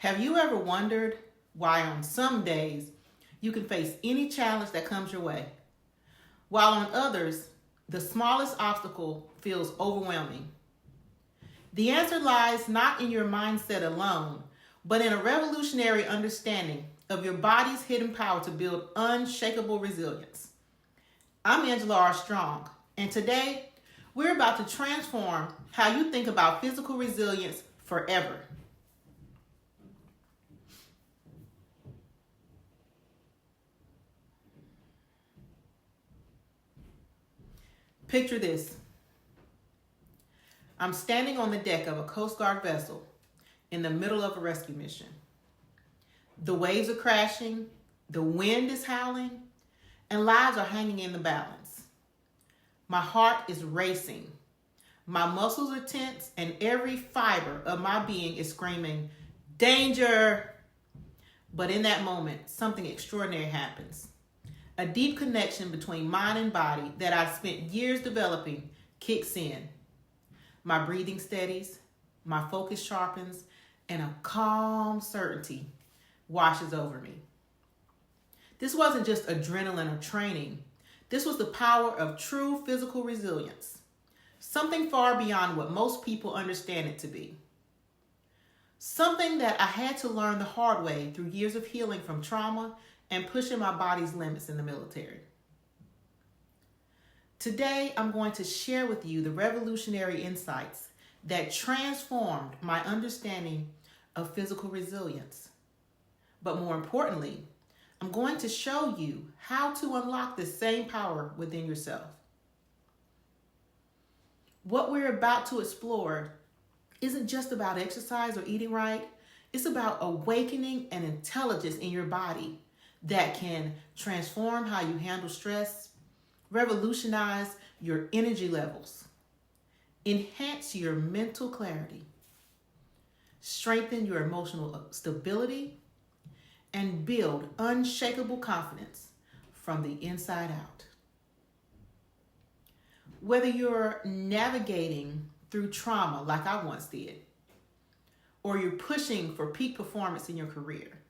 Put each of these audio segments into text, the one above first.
Have you ever wondered why on some days you can face any challenge that comes your way, while on others, the smallest obstacle feels overwhelming? The answer lies not in your mindset alone, but in a revolutionary understanding of your body's hidden power to build unshakable resilience. I'm Angela R. Strong, and today we're about to transform how you think about physical resilience forever. Picture this. I'm standing on the deck of a Coast Guard vessel in the middle of a rescue mission. The waves are crashing, the wind is howling, and lives are hanging in the balance. My heart is racing. My muscles are tense, and every fiber of my being is screaming, "Danger!" But in that moment, something extraordinary happens. A deep connection between mind and body that I've spent years developing kicks in. My breathing steadies, my focus sharpens, and a calm certainty washes over me. This wasn't just adrenaline or training. This was the power of true physical resilience, something far beyond what most people understand it to be. Something that I had to learn the hard way through years of healing from trauma and pushing my body's limits in the military. Today, I'm going to share with you the revolutionary insights that transformed my understanding of physical resilience. But more importantly, I'm going to show you how to unlock the same power within yourself. What we're about to explore isn't just about exercise or eating right. It's about awakening an intelligence in your body that can transform how you handle stress, revolutionize your energy levels, enhance your mental clarity, strengthen your emotional stability, and build unshakable confidence from the inside out. Whether you're navigating through trauma like I once did, or you're pushing for peak performance in your career,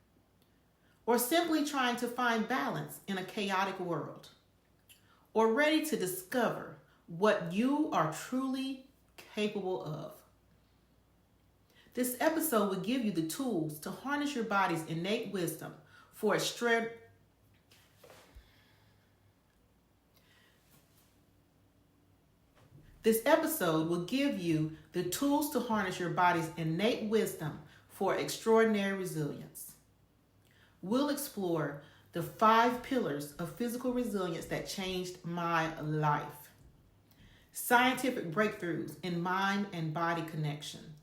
or simply trying to find balance in a chaotic world, or ready to discover what you are truly capable of. This episode will give you the tools to harness your body's innate wisdom for This episode will give you the tools to harness your body's innate wisdom for extraordinary resilience. We'll explore the 5 pillars of physical resilience that changed my life. Scientific breakthroughs in mind and body connection.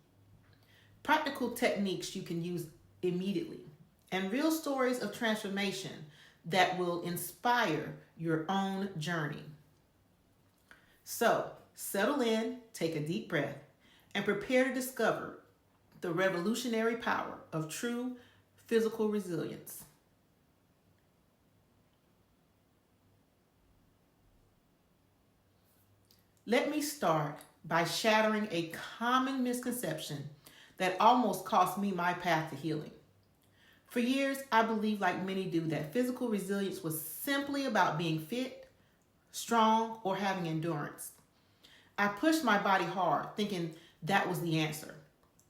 Practical techniques you can use immediately. And real stories of transformation that will inspire your own journey. So, settle in, take a deep breath, and prepare to discover the revolutionary power of true physical resilience. Let me start by shattering a common misconception that almost cost me my path to healing. For years, I believed, like many do, that physical resilience was simply about being fit, strong, or having endurance. I pushed my body hard, thinking that was the answer.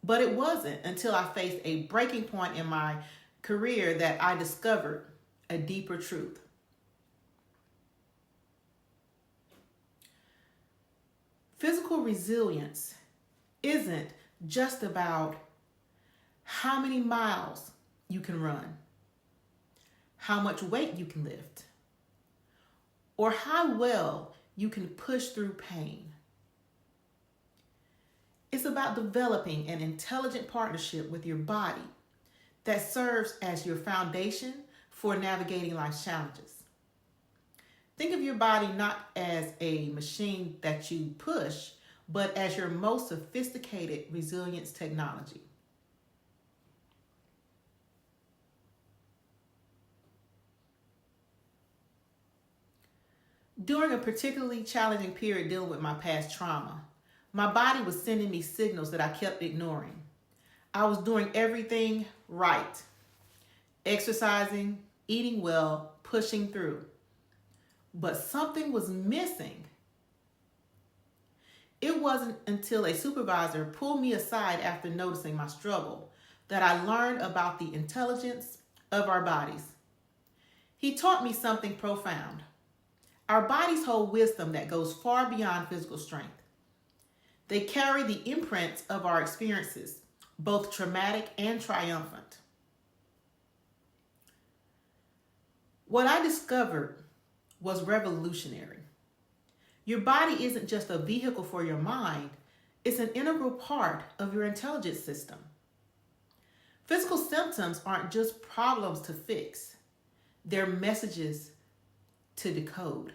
But it wasn't until I faced a breaking point in my career that I discovered a deeper truth. Physical resilience isn't just about how many miles you can run, how much weight you can lift, or how well you can push through pain. It's about developing an intelligent partnership with your body that serves as your foundation for navigating life's challenges. Think of your body not as a machine that you push, but as your most sophisticated resilience technology. During a particularly challenging period dealing with my past trauma, my body was sending me signals that I kept ignoring. I was doing everything right. Exercising, eating well, pushing through. But something was missing. It wasn't until a supervisor pulled me aside after noticing my struggle that I learned about the intelligence of our bodies. He taught me something profound. Our bodies hold wisdom that goes far beyond physical strength. They carry the imprints of our experiences, both traumatic and triumphant. What I discovered was revolutionary. Your body isn't just a vehicle for your mind, it's an integral part of your intelligence system. Physical symptoms aren't just problems to fix, they're messages to decode.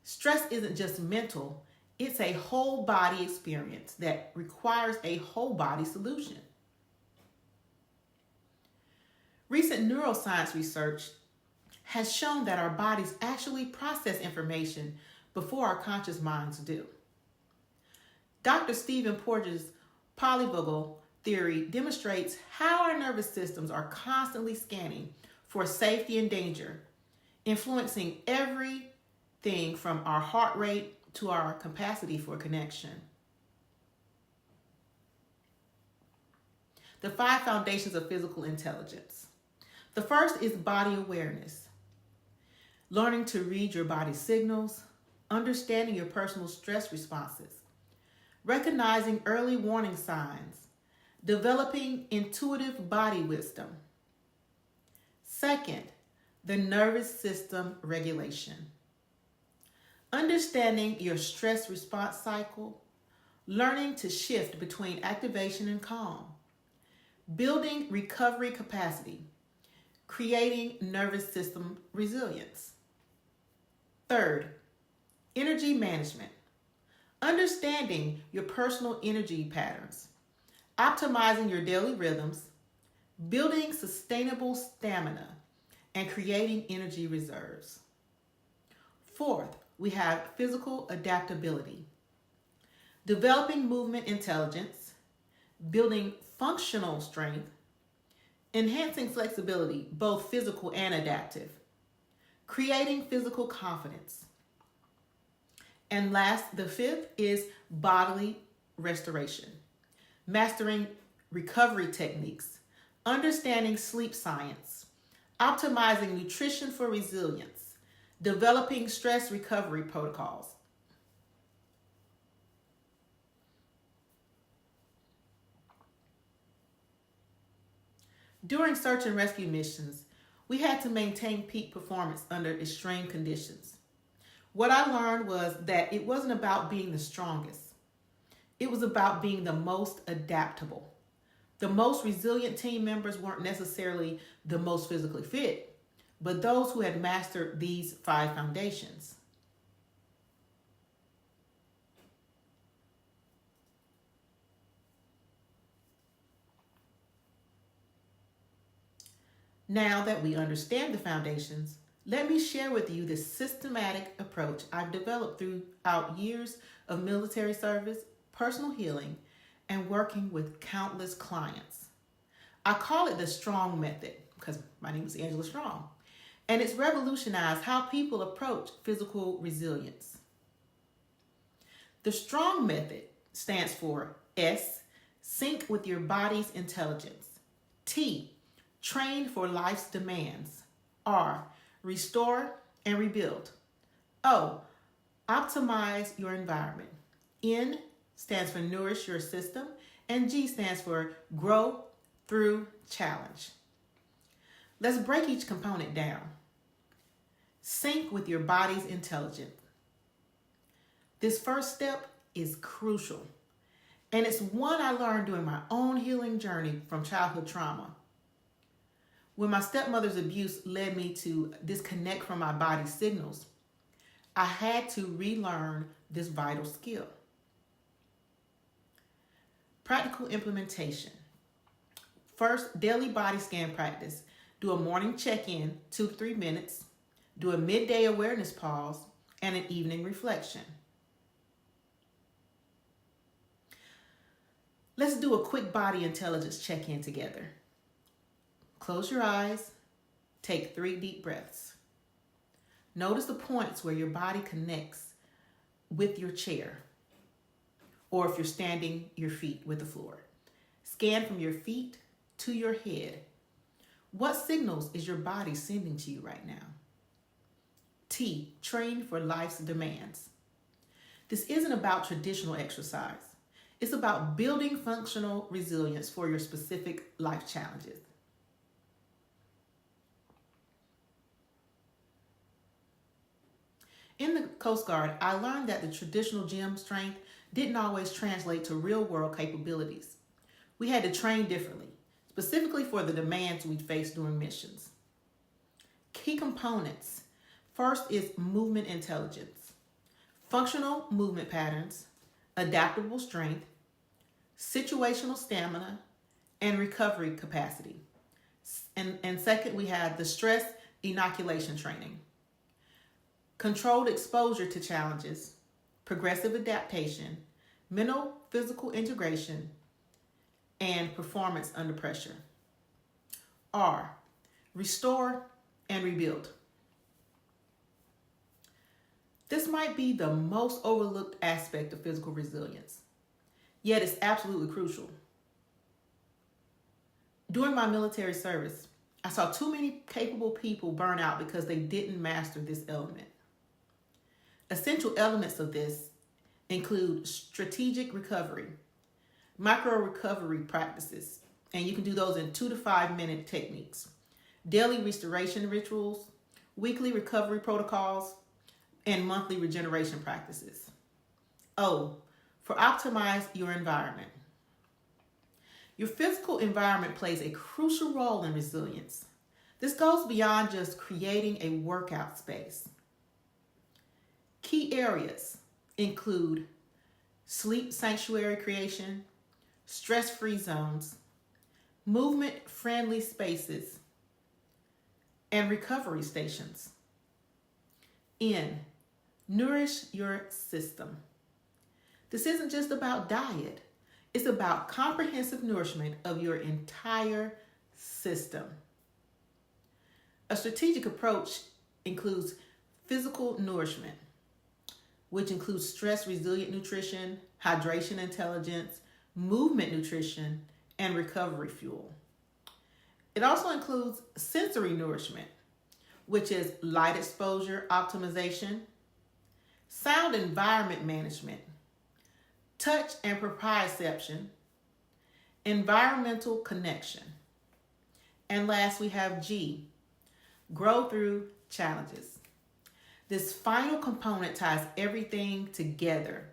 Stress isn't just mental, it's a whole body experience that requires a whole body solution. Recent neuroscience research has shown that our bodies actually process information before our conscious minds do. Dr. Stephen Porges' polyvagal theory demonstrates how our nervous systems are constantly scanning for safety and danger, influencing everything from our heart rate to our capacity for connection. The 5 foundations of physical intelligence. The first is body awareness. Learning to read your body's signals, understanding your personal stress responses, recognizing early warning signs, developing intuitive body wisdom. Second, the nervous system regulation. Understanding your stress response cycle, learning to shift between activation and calm, building recovery capacity, creating nervous system resilience. Third, energy management. Understanding your personal energy patterns, optimizing your daily rhythms, building sustainable stamina, and creating energy reserves. Fourth, we have physical adaptability. Developing movement intelligence, building functional strength, enhancing flexibility, both physical and adaptive, creating physical confidence. And last, the fifth is bodily restoration. Mastering recovery techniques, understanding sleep science, optimizing nutrition for resilience, developing stress recovery protocols. During search and rescue missions, we had to maintain peak performance under extreme conditions. What I learned was that it wasn't about being the strongest. It was about being the most adaptable. The most resilient team members weren't necessarily the most physically fit, but those who had mastered these 5 foundations. Now that we understand the foundations, let me share with you the systematic approach I've developed throughout years of military service, personal healing, and working with countless clients. I call it the Strong Method because my name is Angela Strong, and it's revolutionized how people approach physical resilience. The Strong Method stands for S, sync with your body's intelligence. T, train for life's demands. R, restore and rebuild. O, optimize your environment. N stands for nourish your system. And G stands for grow through challenge. Let's break each component down. Sync with your body's intelligence. This first step is crucial, and it's one I learned during my own healing journey from childhood trauma. When my stepmother's abuse led me to disconnect from my body's signals, I had to relearn this vital skill. Practical implementation. First, daily body scan practice. Do a morning check-in, 2 to 3 minutes. Do a midday awareness pause and an evening reflection. Let's do a quick body intelligence check-in together. Close your eyes. Take 3 deep breaths. Notice the points where your body connects with your chair, or if you're standing, your feet with the floor. Scan from your feet to your head. What signals is your body sending to you right now? T, train for life's demands. This isn't about traditional exercise. It's about building functional resilience for your specific life challenges. In the Coast Guard, I learned that the traditional gym strength didn't always translate to real-world capabilities. We had to train differently, specifically for the demands we'd face during missions. Key components. First is movement intelligence, functional movement patterns, adaptable strength, situational stamina, and recovery capacity. And second, we have the stress inoculation training, controlled exposure to challenges, progressive adaptation, mental physical integration, and performance under pressure. R, restore and rebuild. This might be the most overlooked aspect of physical resilience, yet it's absolutely crucial. During my military service, I saw too many capable people burn out because they didn't master this element. Essential elements of this include strategic recovery, micro recovery practices, and you can do those in 2 to 5 minute techniques, daily restoration rituals, weekly recovery protocols, and monthly regeneration practices. O, for optimize your environment. Your physical environment plays a crucial role in resilience. This goes beyond just creating a workout space. Key areas include sleep sanctuary creation, stress-free zones, movement-friendly spaces, and recovery stations. N, nourish your system. This isn't just about diet. It's about comprehensive nourishment of your entire system. A strategic approach includes physical nourishment, which includes stress-resilient nutrition, hydration intelligence, movement nutrition, and recovery fuel. It also includes sensory nourishment, which is light exposure optimization, sound environment management, touch and proprioception, environmental connection. And last, we have G, grow through challenges. This final component ties everything together.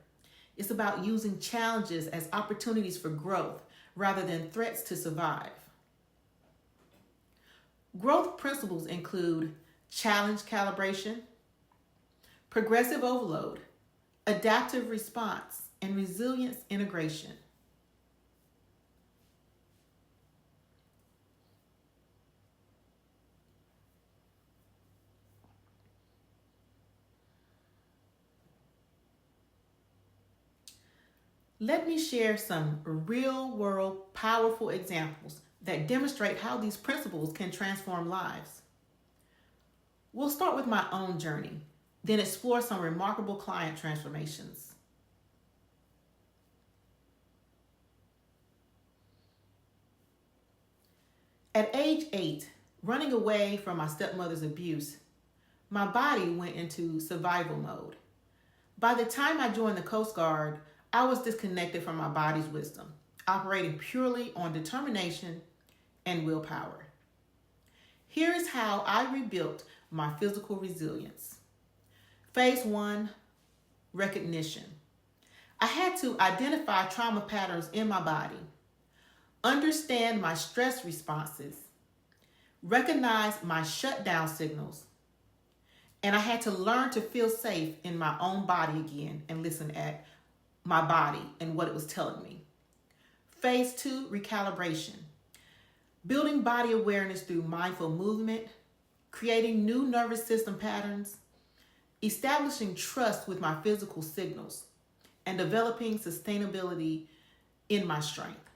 It's about using challenges as opportunities for growth rather than threats to survive. Growth principles include challenge calibration, progressive overload, adaptive response, and resilience integration. Let me share some real-world powerful examples that demonstrate how these principles can transform lives. We'll start with my own journey, then explore some remarkable client transformations. At age 8, running away from my stepmother's abuse, my body went into survival mode. By the time I joined the Coast Guard, I was disconnected from my body's wisdom, operating purely on determination and willpower. Here is how I rebuilt my physical resilience. Phase 1, recognition. I had to identify trauma patterns in my body, understand my stress responses, recognize my shutdown signals, and I had to learn to feel safe in my own body again and listen at my body and what it was telling me. Phase 2, recalibration. Building body awareness through mindful movement, creating new nervous system patterns, establishing trust with my physical signals, and developing sustainability in my strength.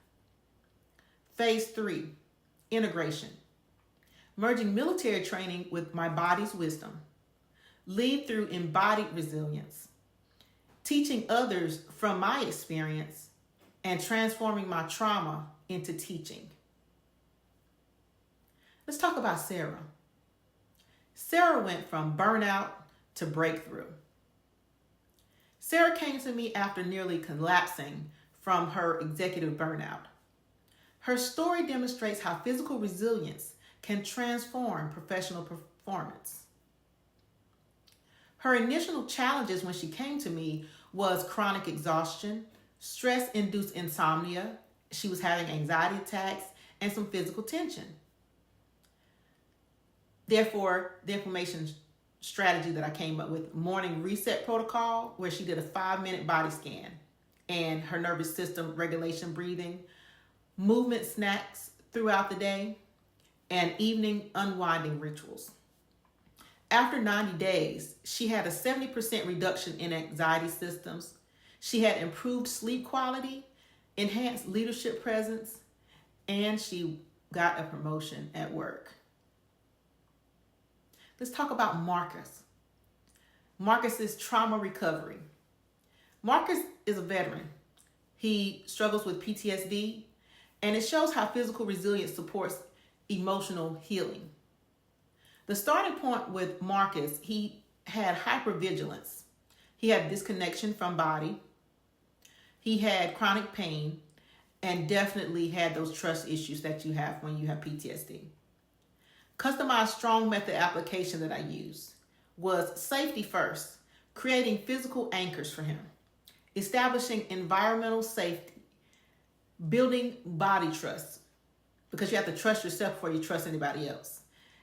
Phase 3, integration. Merging military training with my body's wisdom. Lead through embodied resilience. Teaching others from my experience and transforming my trauma into teaching. Let's talk about Sarah. Sarah went from burnout to breakthrough. Sarah came to me after nearly collapsing from her executive burnout. Her story demonstrates how physical resilience can transform professional performance. Her initial challenges when she came to me was chronic exhaustion, stress-induced insomnia. She was having anxiety attacks and some physical tension. Therefore, the inflammation strategy that I came up with, morning reset protocol, where she did a 5-minute body scan and her nervous system regulation, breathing, movement snacks throughout the day, and evening unwinding rituals. After 90 days, she had a 70% reduction in anxiety symptoms. She had improved sleep quality, enhanced leadership presence, and she got a promotion at work. Let's talk about Marcus. Marcus's trauma recovery. Marcus is a veteran. He struggles with PTSD, and it shows how physical resilience supports emotional healing. The starting point with Marcus, he had hypervigilance. He had disconnection from body. He had chronic pain and definitely had those trust issues that you have when you have PTSD. Customized strong method application that I used was safety first, creating physical anchors for him, establishing environmental safety, building body trust, because you have to trust yourself before you trust anybody else,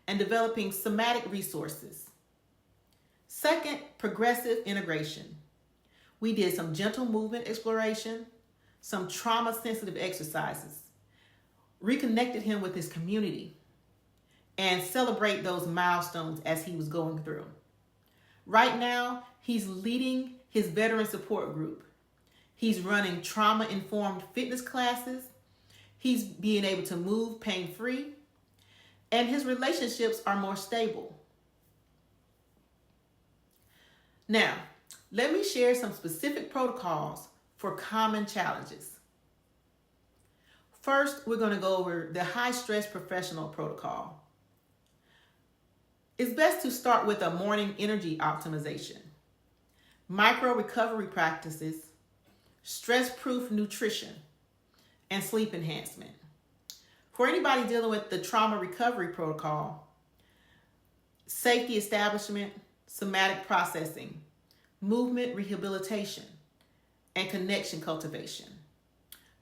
and developing somatic resources. Second, progressive integration. We did some gentle movement exploration, some trauma-sensitive exercises, reconnected him with his community, and celebrate those milestones as he was going through. Right now, he's leading his veteran support group. He's running trauma-informed fitness classes. He's being able to move pain-free, and his relationships are more stable. Now, let me share some specific protocols for common challenges. First, we're going to go over the high-stress professional protocol. It's best to start with a morning energy optimization, micro recovery practices, stress-proof nutrition, and sleep enhancement. For anybody dealing with the trauma recovery protocol, safety establishment, somatic processing, movement rehabilitation, and connection cultivation.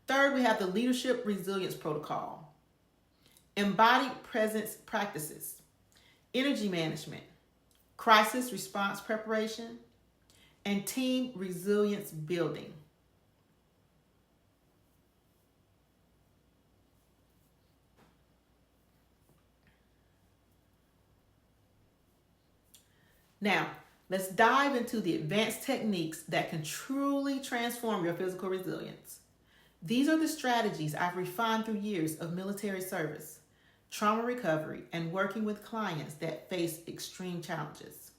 Third, we have the leadership resilience protocol, embodied presence practices, energy management, crisis response preparation, and team resilience building. Now, let's dive into the advanced techniques that can truly transform your physical resilience. These are the strategies I've refined through years of military service, trauma recovery, and working with clients that face extreme challenges.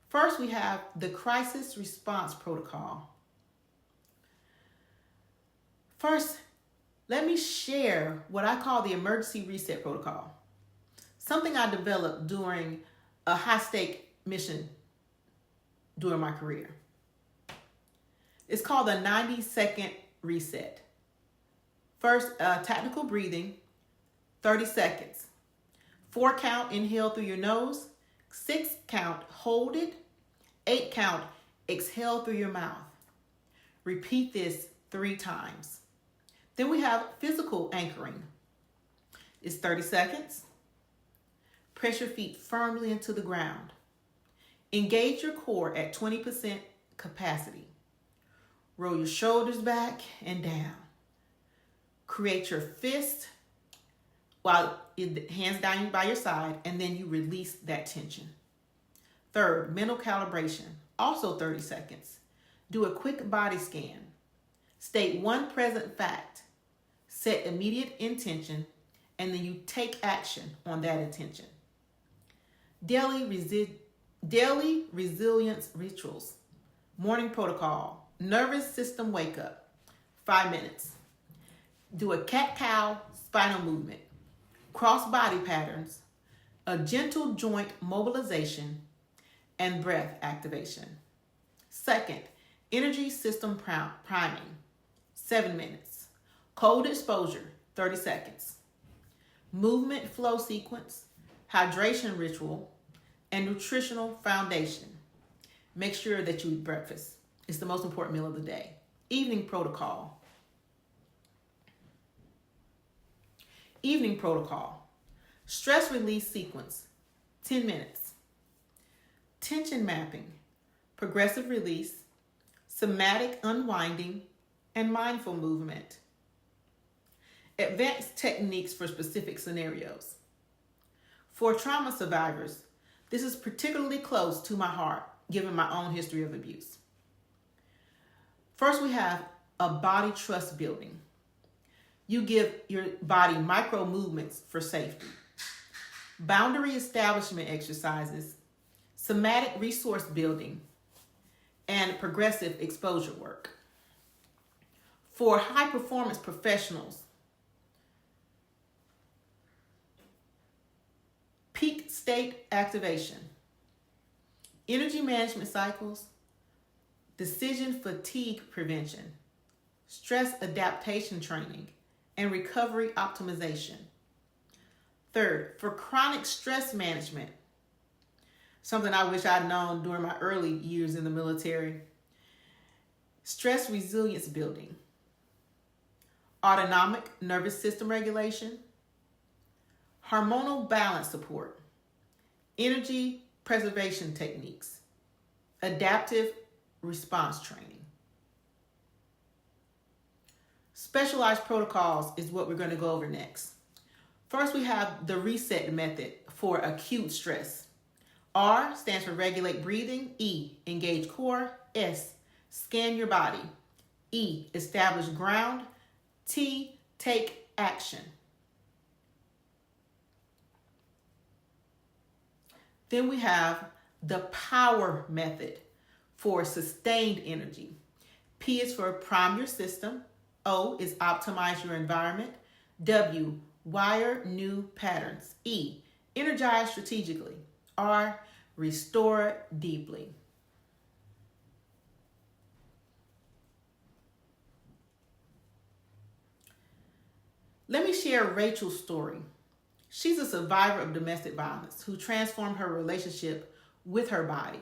First, we have the crisis response protocol. First, let me share what I call the emergency reset protocol, something I developed during a high-stake mission during my career. It's called the 90-second reset. First, tactical breathing, 30 seconds. 4 count, inhale through your nose. 6 count, hold it. 8 count, exhale through your mouth. Repeat this 3 times. Then we have physical anchoring. It's 30 seconds. Press your feet firmly into the ground. Engage your core at 20% capacity. Roll your shoulders back and down. Create your fist while hands down by your side, and then you release that tension. Third, mental calibration, also 30 seconds. Do a quick body scan. State one present fact, set immediate intention, and then you take action on that intention. Daily resilience rituals. Morning protocol. Nervous system wake up. 5 minutes. Do a cat-cow spinal movement. Cross body patterns. A gentle joint mobilization. And breath activation. Second, energy system priming. 7 minutes. Cold exposure. 30 seconds. Movement flow sequence. Hydration ritual, and nutritional foundation. Make sure that you eat breakfast. It's the most important meal of the day. Evening protocol. Evening protocol. Stress release sequence, 10 minutes. Tension mapping, progressive release, somatic unwinding, and mindful movement. Advanced techniques for specific scenarios. For trauma survivors, this is particularly close to my heart, given my own history of abuse. First, we have a body trust building. You give your body micro movements for safety. Boundary establishment exercises, somatic resource building, and progressive exposure work. For high performance professionals, peak state activation, energy management cycles, decision fatigue prevention, stress adaptation training, and recovery optimization. Third, for chronic stress management, something I wish I'd known during my early years in the military, stress resilience building, autonomic nervous system regulation, hormonal balance support, energy preservation techniques, adaptive response training. Specialized protocols is what we're going to go over next. First, we have the reset method for acute stress. R stands for regulate breathing. E, engage core. S, scan your body. E, establish ground. T, take action. Then we have the power method for sustained energy. P is for prime your system. O is optimize your environment. W, wire new patterns. E, energize strategically. R, restore deeply. Let me share Rachel's story. She's a survivor of domestic violence who transformed her relationship with her body.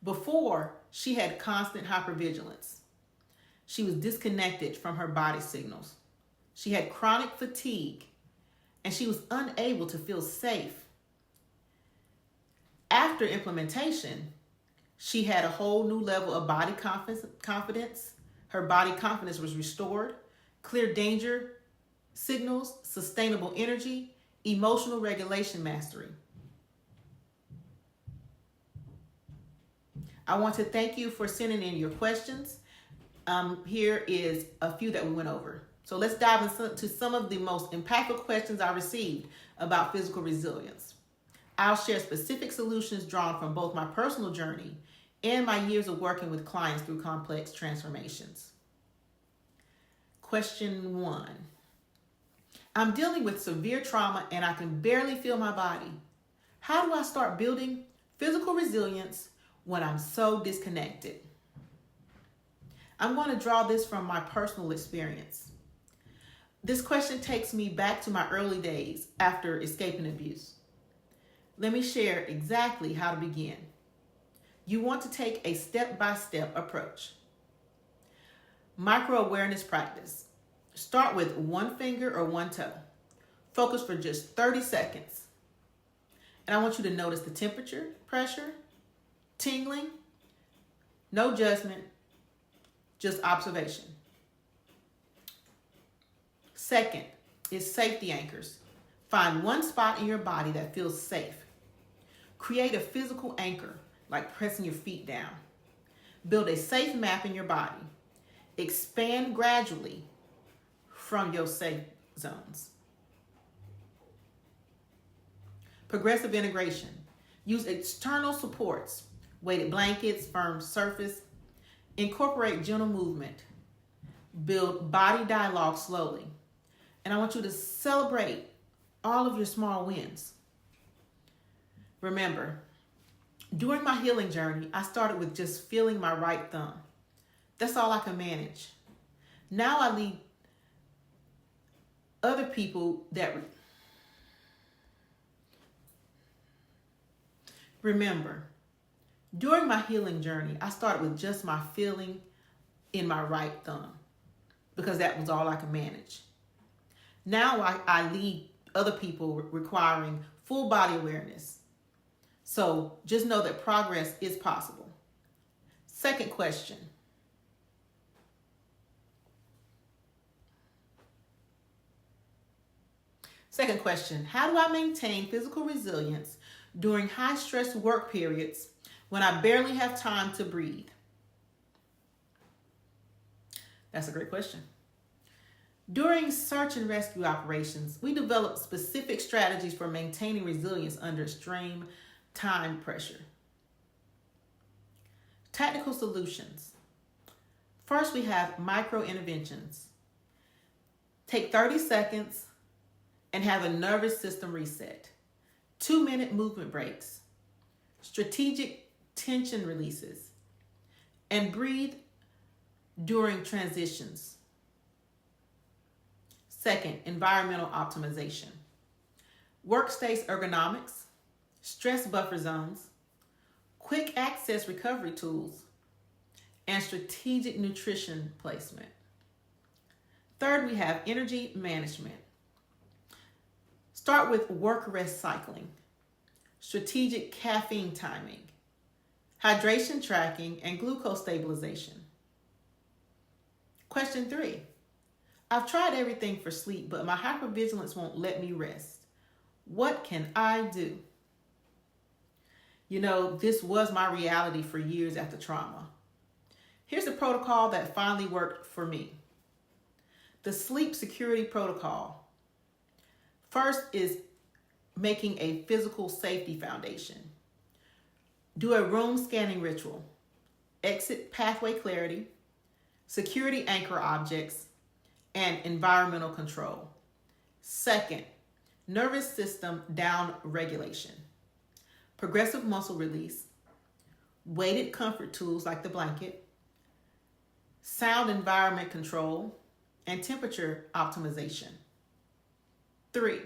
Before, she had constant hypervigilance. She was disconnected from her body signals. She had chronic fatigue, and she was unable to feel safe. After implementation, she had a whole new level of body confidence. Her body confidence was restored, clear danger signals, sustainable energy, emotional regulation mastery. I want to thank you for sending in your questions. Here is a few that we went over. So let's dive into some of the most impactful questions I received about physical resilience. I'll share specific solutions drawn from both my personal journey and my years of working with clients through complex transformations. Question 1. I'm dealing with severe trauma and I can barely feel my body. How do I start building physical resilience when I'm so disconnected? I'm going to draw this from my personal experience. This question takes me back to my early days after escaping abuse. Let me share exactly how to begin. You want to take a step-by-step approach. Micro-awareness practice. Start with one finger or one toe. Focus for just 30 seconds. And I want you to notice the temperature, pressure, tingling, no judgment, just observation. Second is safety anchors. Find one spot in your body that feels safe. Create a physical anchor, like pressing your feet down. Build a safe map in your body. Expand gradually from your safe zones. Progressive integration. Use external supports, weighted blankets, firm surface. Incorporate gentle movement. Build body dialogue slowly. And I want you to celebrate all of your small wins. Remember, during my healing journey, I started with just feeling my right thumb. That's all I can manage. Now I lead other people that remember, during my healing journey, I started with just my feeling in my right thumb because that was all I could manage. Now I lead other people requiring full body awareness. So just know that progress is possible. Second question. Second question, how do I maintain physical resilience during high-stress work periods when I barely have time to breathe? That's a great question. During search and rescue operations, we develop specific strategies for maintaining resilience under extreme time pressure. Tactical solutions. First, we have micro interventions. Take 30 seconds and have a nervous system reset. 2-minute movement breaks. Strategic tension releases. And breathe during transitions. Second, environmental optimization. Workspace ergonomics, stress buffer zones, quick access recovery tools, and strategic nutrition placement. Third, we have energy management. Start with work-rest cycling, strategic caffeine timing, hydration tracking, and glucose stabilization. Question 3. I've tried everything for sleep, but my hypervigilance won't let me rest. What can I do? You know, this was my reality for years after trauma. Here's a protocol that finally worked for me. The sleep security protocol. First is making a physical safety foundation. Do a room scanning ritual. Exit pathway clarity, security anchor objects, and environmental control. Second, nervous system down regulation. Progressive muscle release, weighted comfort tools like the blanket, sound environment control, and temperature optimization. 3,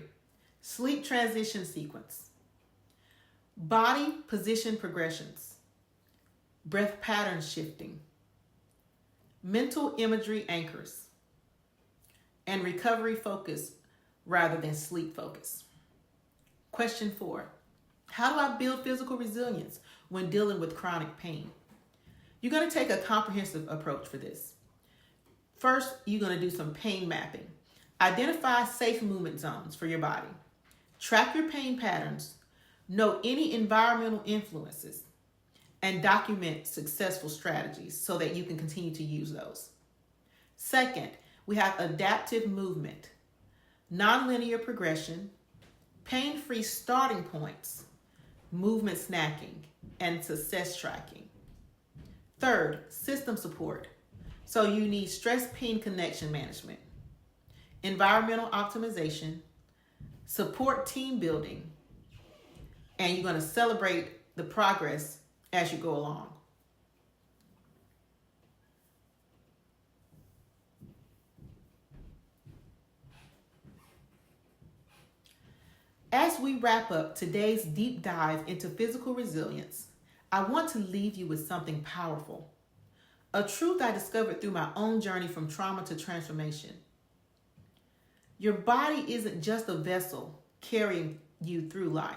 sleep transition sequence. Body position progressions, breath pattern shifting, mental imagery anchors, and recovery focus rather than sleep focus. Question 4, how do I build physical resilience when dealing with chronic pain? You're going to take a comprehensive approach for this. First, you're going to do some pain mapping. Identify safe movement zones for your body. Track your pain patterns. Note any environmental influences. And document successful strategies so that you can continue to use those. Second, we have adaptive movement, nonlinear progression, pain-free starting points, movement snacking, and success tracking. Third, system support. So you need stress-pain connection management, environmental optimization, support team building, and you're going to celebrate the progress as you go along. As we wrap up today's deep dive into physical resilience, I want to leave you with something powerful. A truth I discovered through my own journey from trauma to transformation. Your body isn't just a vessel carrying you through life.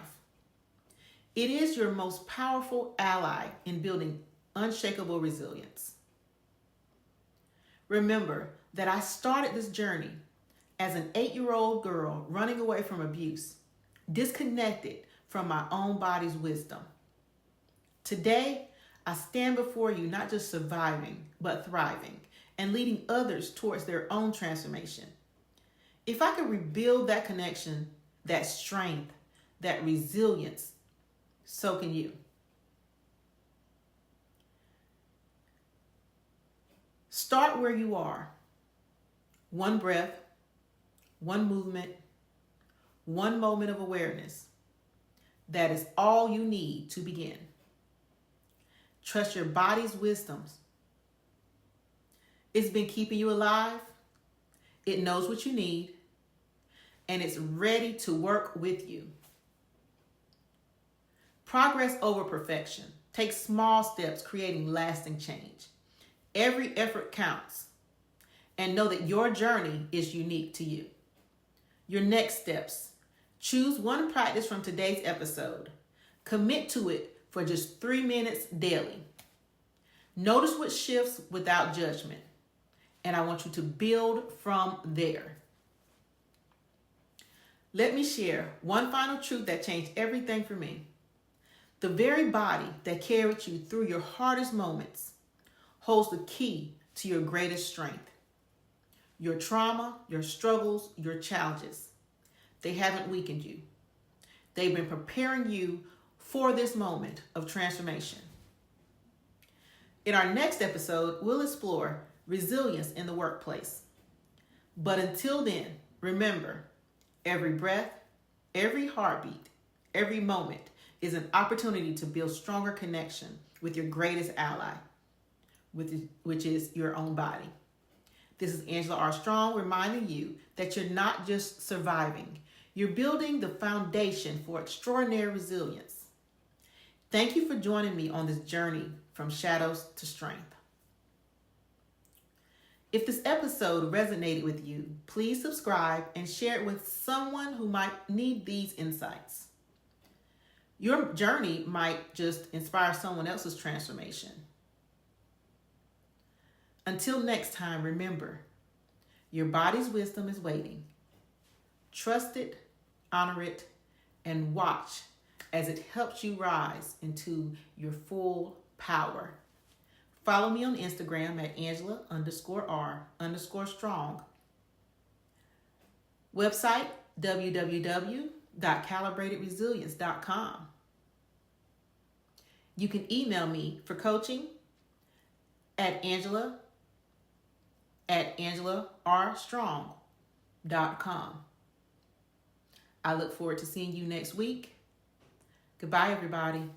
It is your most powerful ally in building unshakable resilience. Remember that I started this journey as an 8-year-old girl running away from abuse, disconnected from my own body's wisdom. Today, I stand before you not just surviving, but thriving, and leading others towards their own transformation. If I could rebuild that connection, that strength, that resilience, so can you. Start where you are. One breath, one movement, one moment of awareness. That is all you need to begin. Trust your body's wisdoms. It's been keeping you alive. It knows what you need, and it's ready to work with you. Progress over perfection. Take small steps, creating lasting change. Every effort counts, and know that your journey is unique to you. Your next steps. Choose one practice from today's episode. Commit to it for just 3 minutes daily. Notice what shifts without judgment, and I want you to build from there. Let me share one final truth that changed everything for me. The very body that carried you through your hardest moments holds the key to your greatest strength. Your trauma, your struggles, your challenges, they haven't weakened you. They've been preparing you for this moment of transformation. In our next episode, we'll explore resilience in the workplace. But until then, remember, every breath, every heartbeat, every moment is an opportunity to build stronger connection with your greatest ally, which is your own body. This is Angela R. Strong reminding you that you're not just surviving, you're building the foundation for extraordinary resilience. Thank you for joining me on this journey from shadows to strength. If this episode resonated with you, please subscribe and share it with someone who might need these insights. Your journey might just inspire someone else's transformation. Until next time, remember, your body's wisdom is waiting. Trust it, honor it, and watch as it helps you rise into your full power. Follow me on Instagram at Angela_R_strong. Website, www.calibratedresilience.com. You can email me for coaching at angela@angelarstrong.com. I look forward to seeing you next week. Goodbye, everybody.